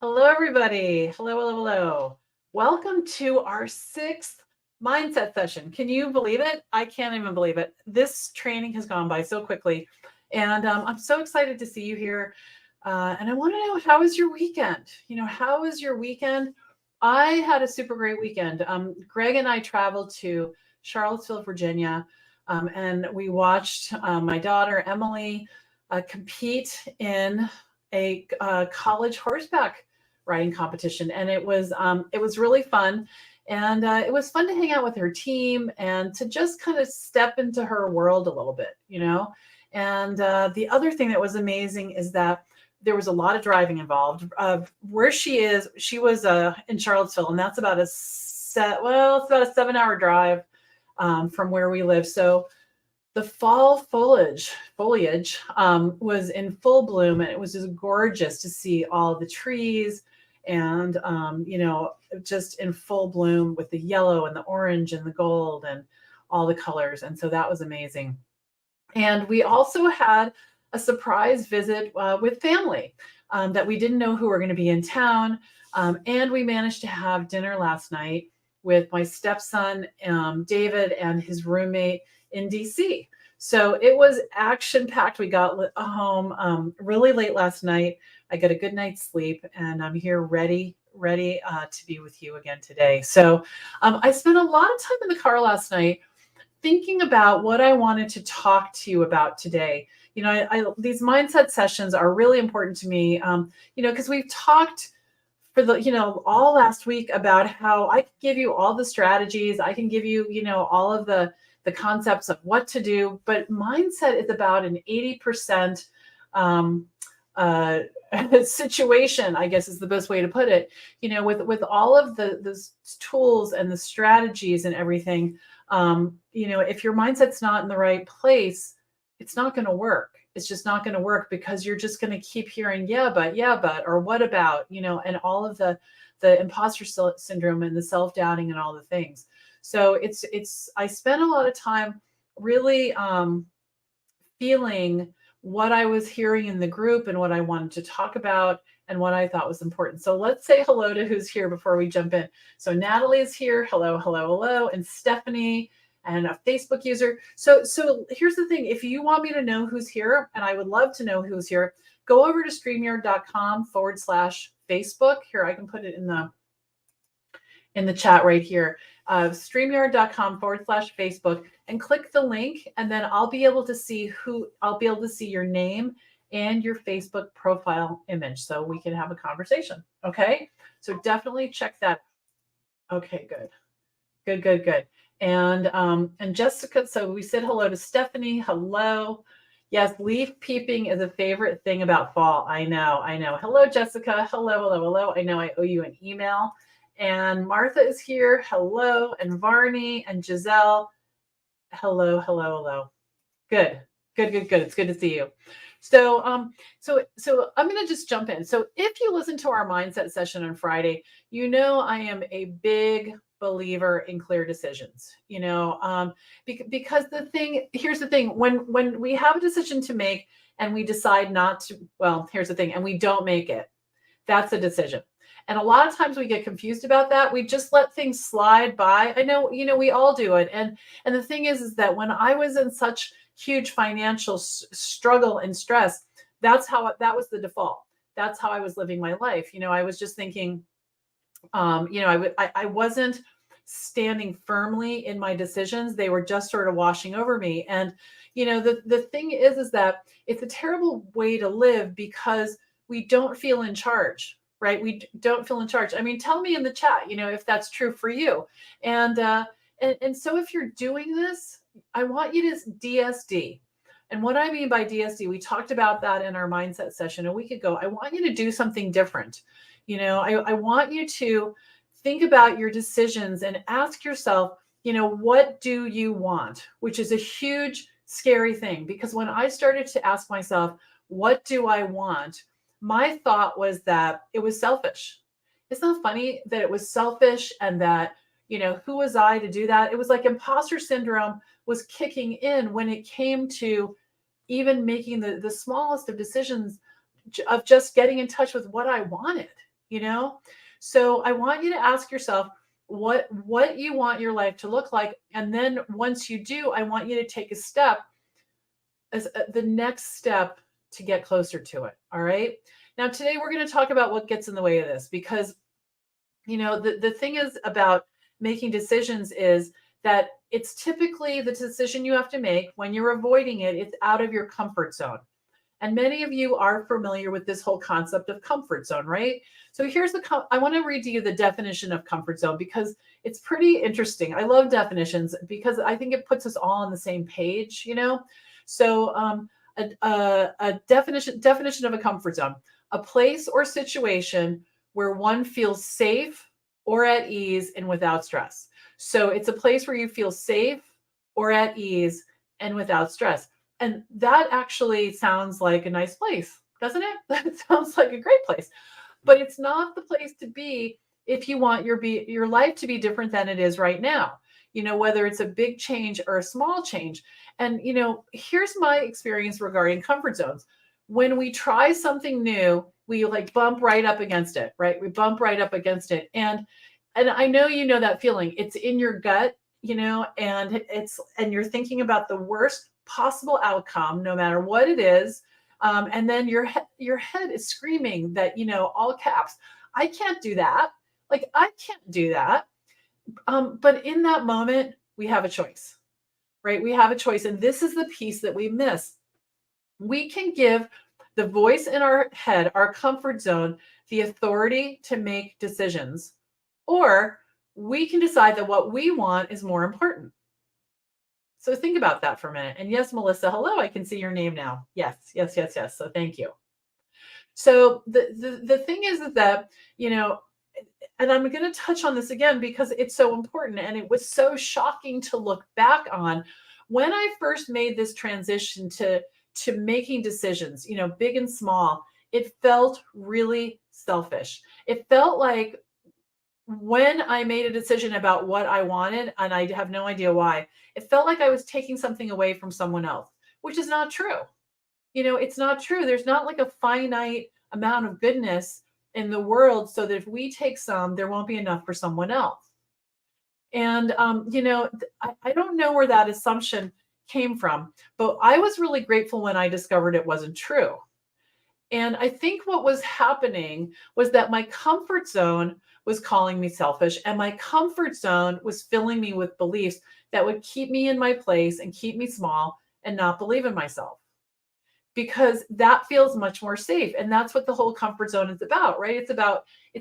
Hello, everybody. Hello, hello, hello. Welcome to our sixth mindset session. Can you believe it? I can't even believe it. This training has gone by so quickly. And I'm so excited to see you here. And I want to know, how was your weekend? How was your weekend? I had a super great weekend. Greg and I traveled to Charlottesville, Virginia, and we watched my daughter, Emily, compete in a college horseback riding competition, and it was really fun, and it was fun to hang out with her team and to just kind of step into her world a little bit. And the other thing that was amazing is that there was a lot of driving involved. Where she was in Charlottesville, and that's about it's about a 7-hour drive from where we live. So the fall foliage was in full bloom, and it was just gorgeous to see all the trees and just in full bloom with the yellow and the orange and the gold and all the colors. And so that was amazing. And we also had a surprise visit with family that we didn't know who were going to be in town. And we managed to have dinner last night with my stepson, David, and his roommate in DC. So it was action packed. We got home really late last night. I got a good night's sleep, and I'm here ready to be with you again today. So I spent a lot of time in the car last night thinking about what I wanted to talk to you about today. These mindset sessions are really important to me, because we've talked for all last week about how I can give you all the strategies. I can give you, all of the concepts of what to do, but mindset is about an 80% um, uh, situation, I guess is the best way to put it. With all of the tools and the strategies and everything, if your mindset's not in the right place, it's not going to work. It's just not going to work, because you're just going to keep hearing, yeah, but, or what about, and all of the imposter syndrome and the self-doubting and all the things. So I spent a lot of time really feeling what I was hearing in the group and what I wanted to talk about and what I thought was important. So let's say hello to who's here before we jump in. So Natalie is here. Hello, hello, hello. And Stephanie, and a Facebook user. So here's the thing. If you want me to know who's here, and I would love to know who's here, go over to StreamYard.com/Facebook. Here, I can put it in the chat right here. StreamYard.com/Facebook, and click the link, and then I'll be able to see your name and your Facebook profile image, so we can have a conversation. Okay. So definitely check that. Okay, good. Good, good, good. And Jessica, so we said hello to Stephanie. Hello. Yes, leaf peeping is a favorite thing about fall. I know, I know. Hello, Jessica. Hello, hello, hello. I know I owe you an email. And Martha is here. Hello. And Varney and Giselle. Hello, hello, hello. Good, good, good, good. It's good to see you. So I'm going to just jump in. So if you listen to our mindset session on Friday, I am a big believer in clear decisions. Because here's the thing: when we have a decision to make and we decide not to, well, here's the thing, and we don't make it, that's a decision. And a lot of times we get confused about that. We just let things slide by. I know, we all do it. And the thing is that when I was in such huge financial struggle and stress, that was the default. That's how I was living my life. I was just thinking, I wasn't standing firmly in my decisions. They were just sort of washing over me. And, the thing is that it's a terrible way to live, because we don't feel in charge, right? We don't feel in charge. I mean, tell me in the chat, if that's true for you. And so if you're doing this, I want you to DSD. And what I mean by DSD, we talked about that in our mindset session a week ago. I want you to do something different. I want you to think about your decisions and ask yourself, what do you want? Which is a huge, scary thing, because when I started to ask myself, what do I want? My thought was that it was selfish. It's not funny that it was selfish, and that, who was I to do that? It was like imposter syndrome was kicking in when it came to even making the smallest of decisions, of just getting in touch with what I wanted. you know? So I want you to ask yourself what you want your life to look like. And then once you do, I want you to take a step as the next step to get closer to it. All right. Now, today we're going to talk about what gets in the way of this because, the thing is about making decisions is that it's typically the decision you have to make when you're avoiding it, it's out of your comfort zone. And many of you are familiar with this whole concept of comfort zone, right? So I want to read to you the definition of comfort zone because it's pretty interesting. I love definitions because I think it puts us all on the same page. So a definition of a comfort zone, a place or situation where one feels safe or at ease and without stress. So it's a place where you feel safe or at ease and without stress. And that actually sounds like a nice place, doesn't it? That sounds like a great place. But it's not the place to be if you want your life to be different than it is right now. Whether it's a big change or a small change. And here's my experience regarding comfort zones. When we try something new, we like bump right up against it, right? We bump right up against it. And I know that feeling. It's in your gut, and you're thinking about the worst possible outcome, no matter what it is. And then your head is screaming that, all caps, I can't do that. Like, I can't do that. But in that moment, we have a choice, right? We have a choice. And this is the piece that we miss. We can give the voice in our head, our comfort zone, the authority to make decisions, or we can decide that what we want is more important. So think about that for a minute. And yes, Melissa, hello, I can see your name now. Yes, yes, yes, yes. So thank you. So the thing is that, and I'm going to touch on this again because it's so important and it was so shocking to look back on when I first made this transition to making decisions, big and small. It felt really selfish. It felt like when I made a decision about what I wanted, and I have no idea why, it felt like I was taking something away from someone else, which is not true. It's not true. There's not like a finite amount of goodness in the world so that if we take some, there won't be enough for someone else. And, I don't know where that assumption came from, but I was really grateful when I discovered it wasn't true. And I think what was happening was that my comfort zone was calling me selfish, and my comfort zone was filling me with beliefs that would keep me in my place and keep me small and not believe in myself. Because that feels much more safe. And that's what the whole comfort zone is about, right? It's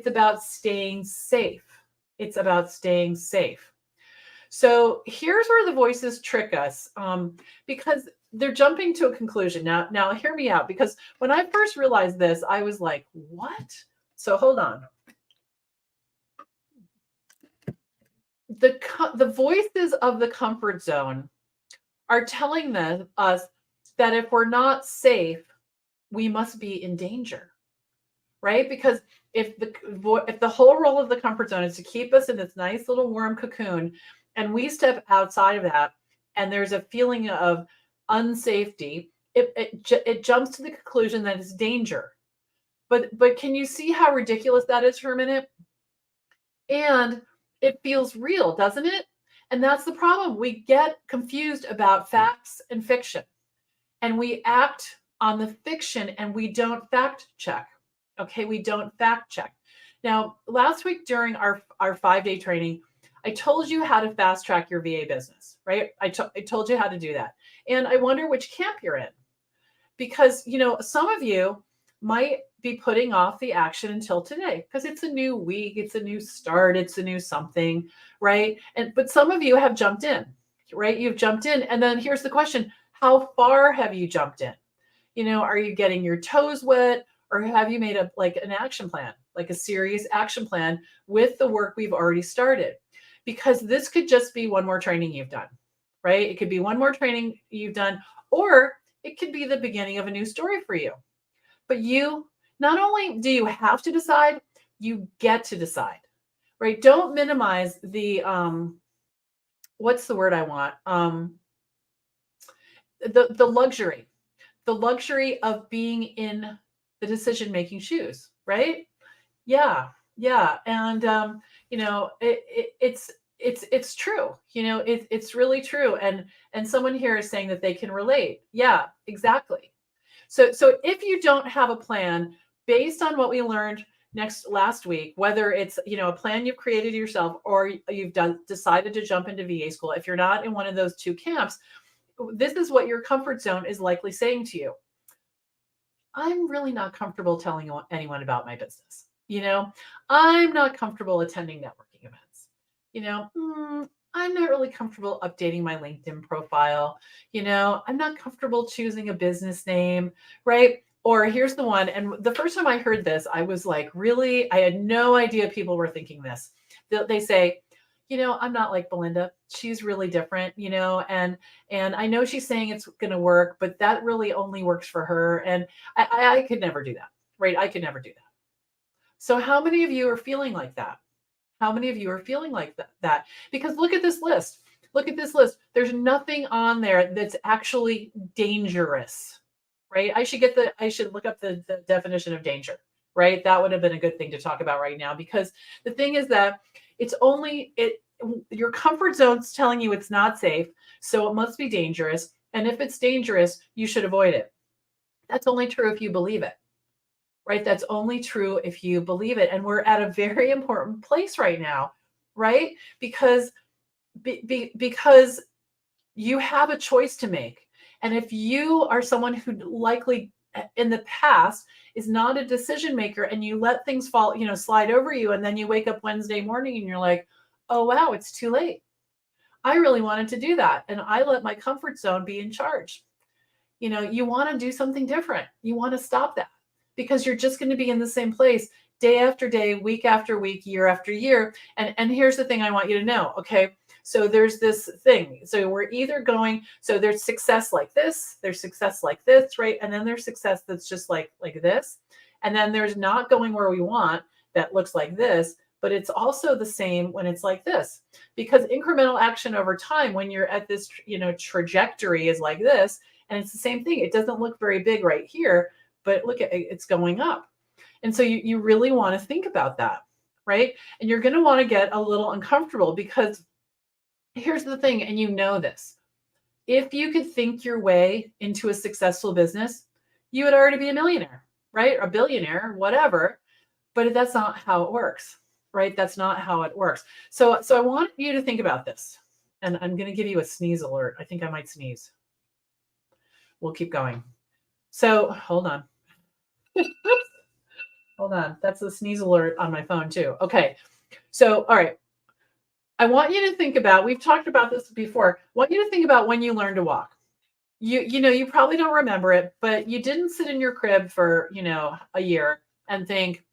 about staying safe. It's about staying safe. So here's where the voices trick us, because they're jumping to a conclusion. Now hear me out, because when I first realized this, I was like, what? So hold on. The voices of the comfort zone are telling us that if we're not safe, we must be in danger, right? Because if the whole role of the comfort zone is to keep us in this nice little warm cocoon, and we step outside of that, and there's a feeling of unsafety, it jumps to the conclusion that it's danger. But can you see how ridiculous that is for a minute? And it feels real, doesn't it? And that's the problem. We get confused about facts and fiction, and we act on the fiction and we don't fact check. Okay, we don't fact check. Now, last week during our 5-day training, I told you how to fast track your VA business, right? I told you how to do that. And I wonder which camp you're in, because some of you might be putting off the action until today because it's a new week, it's a new start, it's a new something, right? But some of you have jumped in, right? You've jumped in, and then here's the question: how far have you jumped in? Are you getting your toes wet, or have you made an action plan, like a serious action plan with the work we've already started? Because this could just be one more training you've done, right? It could be one more training you've done, or it could be the beginning of a new story for you. But you, not only do you have to decide, you get to decide, right? Don't minimize the, what's the word I want? The luxury of being in the decision-making shoes, right? Yeah, yeah, and it's true. It's really true, and someone here is saying that they can relate. Yeah, exactly. So if you don't have a plan based on what we learned next last week, whether it's a plan you've created yourself or you've decided to jump into VA school, if you're not in one of those two camps, this is what your comfort zone is likely saying to you. I'm really not comfortable telling anyone about my business. I'm not comfortable attending networking events. I'm not really comfortable updating my LinkedIn profile. I'm not comfortable choosing a business name, right? Or here's the one. And the first time I heard this, I was like, really, I had no idea people were thinking this. They say, I'm not like Belinda. She's really different, and I know she's saying it's going to work, but that really only works for her. And I could never do that, right? I could never do that. So how many of you are feeling like that? How many of you are feeling like that? Because look at this list. Look at this list. There's nothing on there that's actually dangerous, right? I should look up the definition of danger, right? That would have been a good thing to talk about right now, because the thing is that your comfort zone's telling you it's not safe, so it must be dangerous. And if it's dangerous, you should avoid it. That's only true if you believe it, right? That's only true if you believe it. And we're at a very important place right now, right? Because you have a choice to make. And if you are someone who likely in the past is not a decision maker, and you let things fall, slide over you, and then you wake up Wednesday morning and you're like, oh, wow, it's too late. I really wanted to do that. And I let my comfort zone be in charge. You want to do something different. You want to stop that, because you're just going to be in the same place day after day, week after week, year after year. And here's the thing I want you to know. Okay. So there's this thing. So we're either so there's success like this, there's success like this, right? And then there's success that's just like this. And then there's not going where we want, that looks like this, but it's also the same when it's like this. Because incremental action over time, when you're at this, trajectory is like this, and it's the same thing. It doesn't look very big right here, but look at it's going up. And so you really want to think about that, right? And you're going to want to get a little uncomfortable, because here's the thing, and this. If you could think your way into a successful business, you would already be a millionaire, right? A billionaire, whatever. But that's not how it works, right? That's not how it works. So I want you to think about this. And I'm going to give you a sneeze alert. I think I might sneeze. We'll keep going. So hold on. Hold on. That's the sneeze alert on my phone too. Okay. So, all right. I want you to think about, we've talked about this before. I want you to think about when you learned to walk. You probably don't remember it, but you didn't sit in your crib for, a year and think,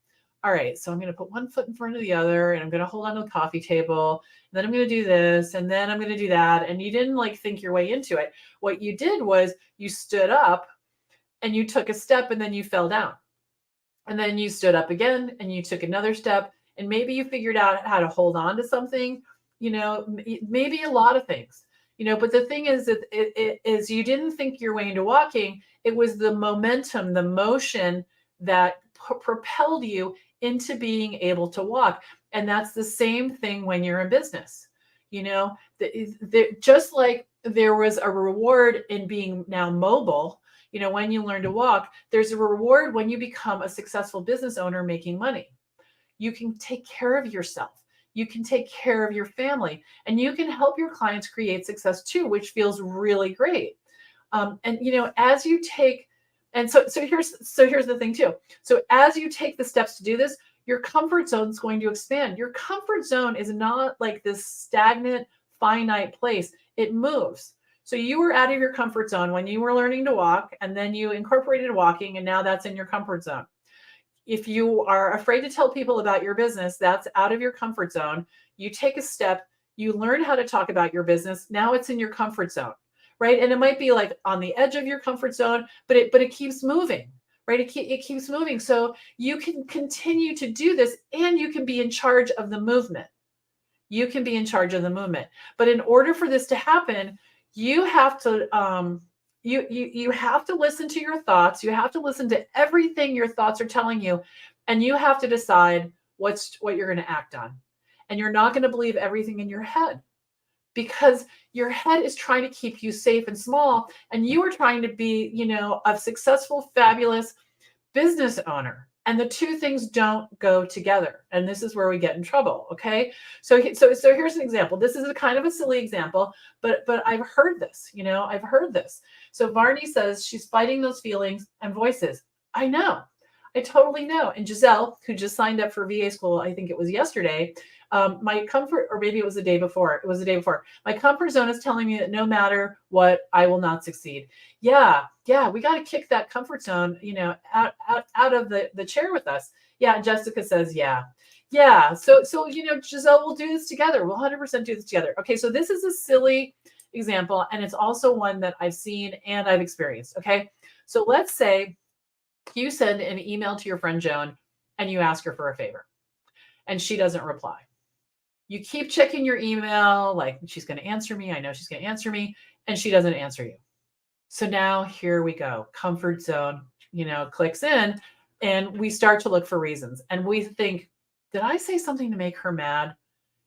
all right, so I'm going to put one foot in front of the other, and I'm going to hold on to the coffee table, and then I'm going to do this, and then I'm going to do that. And you didn't think your way into it. What you did was you stood up and you took a step, and then you fell down. And then you stood up again and you took another step, and maybe you figured out how to hold on to something, maybe a lot of things, but the thing is that it is, you didn't think your way into walking. It was the momentum, the motion that propelled you into being able to walk. And that's the same thing when you're in business, just like there was a reward in being now mobile. When you learn to walk, there's a reward when you become a successful business owner making money. You can take care of yourself. You can take care of your family, and you can help your clients create success too, which feels really great. And as you take, and so here's the thing too. So as you take the steps to do this, your comfort zone is going to expand. Your comfort zone is not like this stagnant, finite place. It moves. So you were out of your comfort zone when you were learning to walk, and then you incorporated walking, and now that's in your comfort zone. If you are afraid to tell people about your business, that's out of your comfort zone. You take a step, you learn how to talk about your business. Now it's in your comfort zone, right? And it might be like on the edge of your comfort zone, but it keeps moving, right? It keeps moving. So you can continue to do this, and you can be in charge of the movement. You can be in charge of the movement. But in order for this to happen, you have to you have to listen to your thoughts. You have to listen to everything your thoughts are telling you, And you have to decide what you're going to act on. And you're not going to believe everything in your head, because your head is trying to keep you safe and small, and you are trying to be, a successful, fabulous business owner. And the two things don't go together. And this is where we get in trouble. Okay. So here's an example. This is a kind of a silly example, but I've heard this, I've heard this. So Varney says she's fighting those feelings and voices. I know. I totally know. And Giselle, who just signed up for VA school, I think it was yesterday, my comfort, or maybe it was the day before. It was the day before. My comfort zone is telling me that no matter what, I will not succeed. Yeah, we got to kick that comfort zone, out of the chair with us. Yeah, Jessica says, yeah. So Giselle, we'll do this together. We'll 100% do this together. Okay, so this is a silly example, and it's also one that I've seen and I've experienced. Okay, so let's say you send an email to your friend Joan and you ask her for a favor, and she doesn't reply. You keep checking your email, like she's going to answer me. I know she's going to answer me, and she doesn't answer you. So now here we go. Comfort zone, clicks in, and we start to look for reasons. And we think, did I say something to make her mad?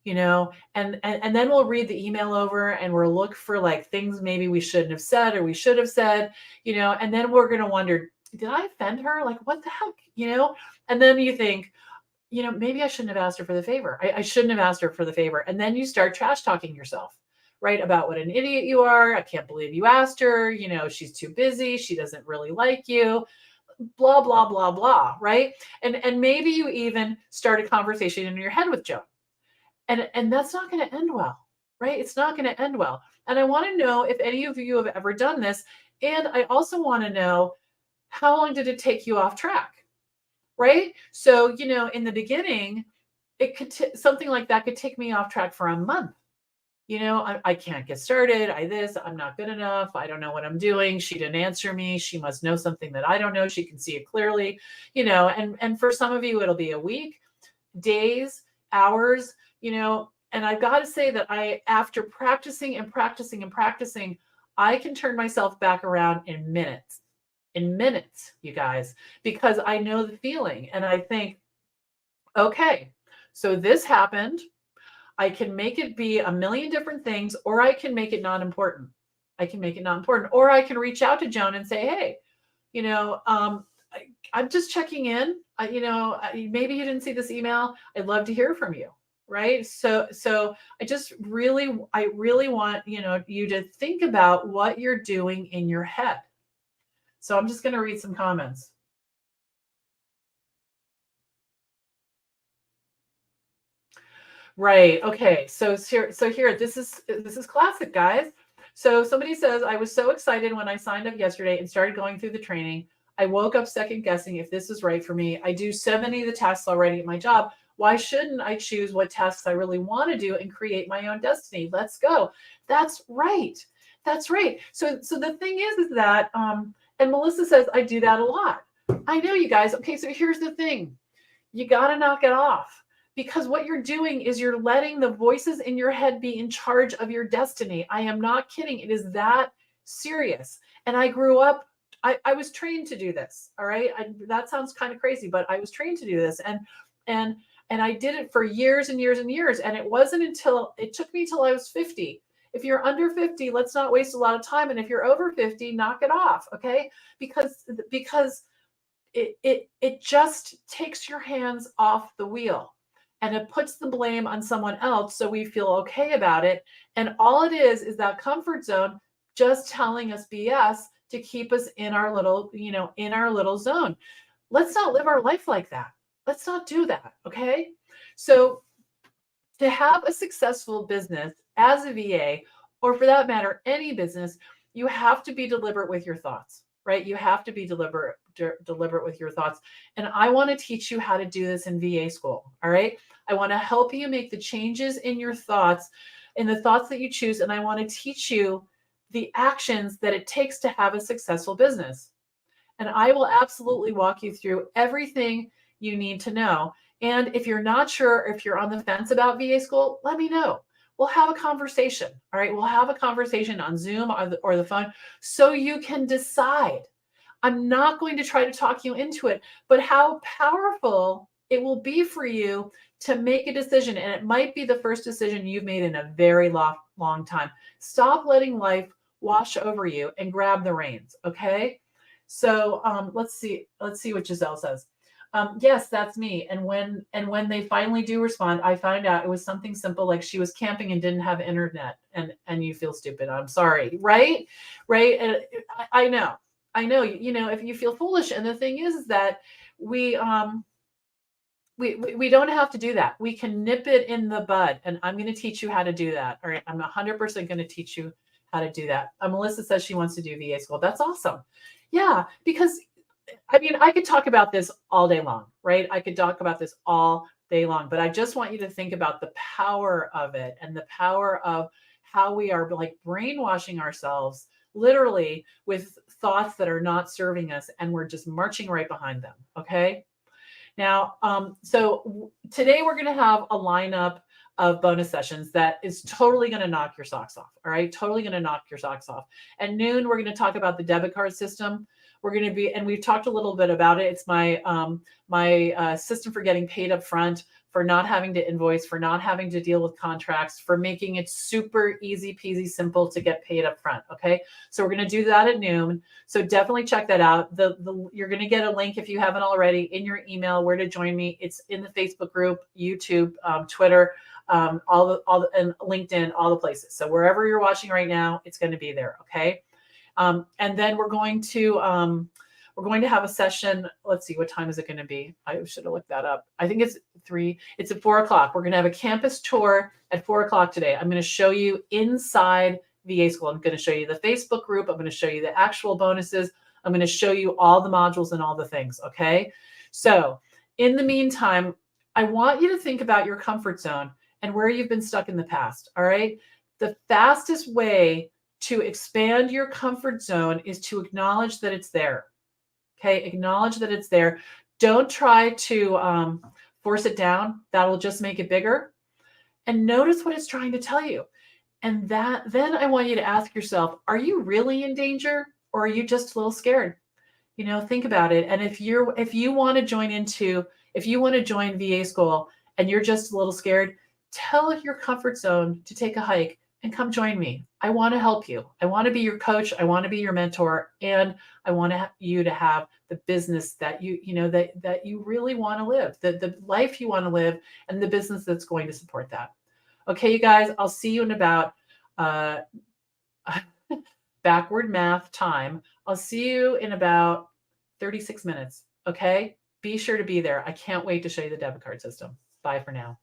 And then we'll read the email over and we'll look for like things maybe we shouldn't have said or we should have said, and then we're going to wonder, did I offend her? Like, what the heck, And then you think, maybe I shouldn't have asked her for the favor. I shouldn't have asked her for the favor. And then you start trash talking yourself, right? About what an idiot you are. I can't believe you asked her. She's too busy. She doesn't really like you. Blah, blah, blah, blah, right? And maybe you even start a conversation in your head with Joan. And that's not going to end well, right? It's not going to end well. And I want to know if any of you have ever done this. And I also want to know, how long did it take you off track? Right? So, in the beginning, it could something like that could take me off track for a month. I can't get started. I'm not good enough. I don't know what I'm doing. She didn't answer me. She must know something that I don't know. She can see it clearly, and for some of you, it'll be a week, days, hours, and I've got to say that after practicing and practicing and practicing, I can turn myself back around in minutes, you guys, because I know the feeling. And I think, okay, so this happened. I can make it be a million different things, or I can make it not important. Or I can reach out to Joan and say, hey, I'm just checking in. Maybe you didn't see this email. I'd love to hear from you. Right. So I really want, you to think about what you're doing in your head. So I'm just going to read some comments. Right. Okay. So here, this is classic, guys. So somebody says, I was so excited when I signed up yesterday and started going through the training. I woke up second guessing if this is right for me. I do so many of the tasks already at my job. Why shouldn't I choose what tasks I really want to do and create my own destiny? Let's go. That's right. So the thing is that, and Melissa says, I do that a lot. I know, you guys. Okay, so here's the thing. You got to knock it off, because what you're doing is you're letting the voices in your head be in charge of your destiny. I am not kidding. It is that serious. And I grew up, I was trained to do this. All right. That sounds kind of crazy, but I was trained to do this. And I did it for years and years and years. And it wasn't until it took me till I was 50. If you're under 50, let's not waste a lot of time. And if you're over 50, knock it off. Okay. Because it just takes your hands off the wheel, and it puts the blame on someone else. So we feel okay about it. And all it is that comfort zone just telling us BS to keep us in our little, in our little zone. Let's not live our life like that. Let's not do that. Okay. So to have a successful business as a VA, or for that matter, any business, you have to be deliberate with your thoughts, right? You have to be deliberate with your thoughts. And I want to teach you how to do this in VA school. All right. I want to help you make the changes in your thoughts, in the thoughts that you choose. And I want to teach you the actions that it takes to have a successful business. And I will absolutely walk you through everything you need to know. And if you're not sure, if you're on the fence about VA school, let me know. We'll have a conversation. All right. We'll have a conversation on Zoom or the phone, so you can decide. I'm not going to try to talk you into it, but how powerful it will be for you to make a decision. And it might be the first decision you've made in a very long time. Stop letting life wash over you and grab the reins. Okay. So let's see what Giselle says. Yes, that's me. And when they finally do respond, I find out it was something simple like she was camping and didn't have internet, and you feel stupid. I'm sorry, right? Right? And I know. I know, if you feel foolish. And the thing is that we we don't have to do that. We can nip it in the bud, and I'm going to teach you how to do that. All right, I'm 100% going to teach you how to do that. Melissa says she wants to do VA school. That's awesome. Yeah, because I mean, I could talk about this all day long, right? I could talk about this all day long, but I just want you to think about the power of it and the power of how we are like brainwashing ourselves literally with thoughts that are not serving us, and we're just marching right behind them. Okay. Now, so today we're going to have a lineup of bonus sessions that is totally going to knock your socks off. All right. Totally going to knock your socks off. At noon, we're going to talk about the debit card system. We're going to be, and we've talked a little bit about it. It's my system for getting paid up front, for not having to invoice, for not having to deal with contracts, for making it super easy peasy simple to get paid up front. Okay. So we're going to do that at noon. So definitely check that out. You're going to get a link if you haven't already in your email where to join me. It's in the Facebook group, YouTube, Twitter, and LinkedIn, all the places. So wherever you're watching right now, it's going to be there. Okay. And then we're going to have a session. Let's see, what time is it going to be? I should have looked that up. I think it's 3. It's at 4:00. We're going to have a campus tour at 4:00 today. I'm going to show you inside VA school. I'm going to show you the Facebook group. I'm going to show you the actual bonuses. I'm going to show you all the modules and all the things. Okay. So in the meantime, I want you to think about your comfort zone and where you've been stuck in the past. All right. The fastest way to expand your comfort zone is to acknowledge that it's there. Okay. Acknowledge that it's there. Don't try to force it down. That will just make it bigger. And notice what it's trying to tell you. And then I want you to ask yourself, are you really in danger, or are you just a little scared? Think about it. And if you want to join VA school and you're just a little scared, tell your comfort zone to take a hike and come join me. I want to help you. I want to be your coach. I want to be your mentor. And I want you to have the business that that you really want to live, the life you want to live, and the business that's going to support that. Okay, you guys, I'll see you in about backward math time. I'll see you in about 36 minutes. Okay, be sure to be there. I can't wait to show you the debit card system. Bye for now.